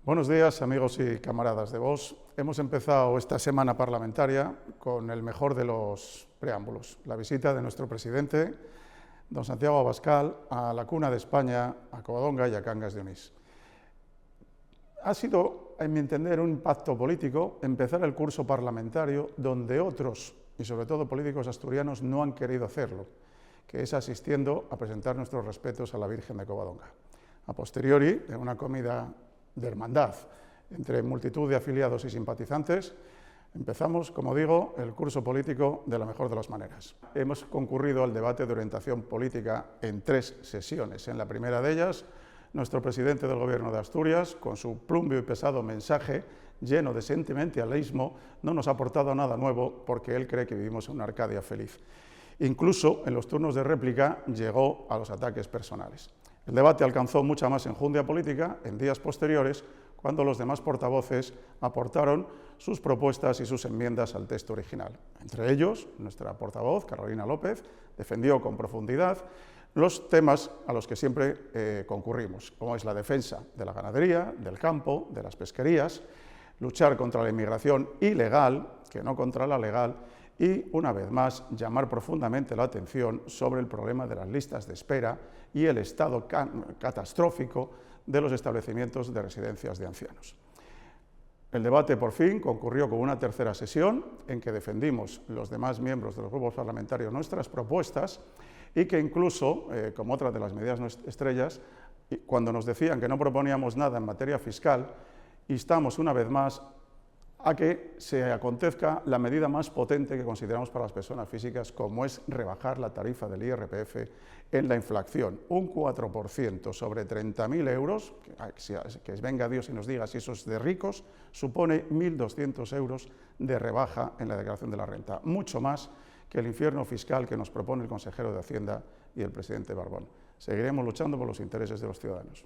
Buenos días, amigos y camaradas de Vox. Hemos empezado esta semana parlamentaria con el mejor de los preámbulos, la visita de nuestro presidente, don Santiago Abascal, a la cuna de España, a Covadonga y a Cangas de Onís. Ha sido, en mi entender, un impacto político empezar el curso parlamentario donde otros, y sobre todo políticos asturianos, no han querido hacerlo, que es asistiendo a presentar nuestros respetos a la Virgen de Covadonga. A posteriori, en una comida de hermandad entre multitud de afiliados y simpatizantes, empezamos, como digo, el curso político de la mejor de las maneras. Hemos concurrido al debate de orientación política en 3 sesiones. En la primera de ellas, nuestro presidente del Gobierno de Asturias, con su plumbio y pesado mensaje lleno de sentimentalismo, no nos ha aportado nada nuevo porque él cree que vivimos en una Arcadia feliz. Incluso en los turnos de réplica llegó a los ataques personales. El debate alcanzó mucha más enjundia política en días posteriores, cuando los demás portavoces aportaron sus propuestas y sus enmiendas al texto original. Entre ellos, nuestra portavoz, Carolina López, defendió con profundidad los temas a los que siempre concurrimos, como es la defensa de la ganadería, del campo, de las pesquerías, luchar contra la inmigración ilegal, que no contra la legal, y, una vez más, llamar profundamente la atención sobre el problema de las listas de espera y el estado catastrófico de los establecimientos de residencias de ancianos. El debate, por fin, concurrió con una tercera sesión en que defendimos los demás miembros de los grupos parlamentarios nuestras propuestas y que incluso, como otra de las medidas estrellas, cuando nos decían que no proponíamos nada en materia fiscal, instamos una vez más a que se acontezca la medida más potente que consideramos para las personas físicas, como es rebajar la tarifa del IRPF en la inflación, un 4% sobre 30.000 euros, que venga Dios y nos diga si eso es de ricos, supone 1.200 euros de rebaja en la declaración de la renta, mucho más que el infierno fiscal que nos propone el consejero de Hacienda y el presidente Barbón. Seguiremos luchando por los intereses de los ciudadanos.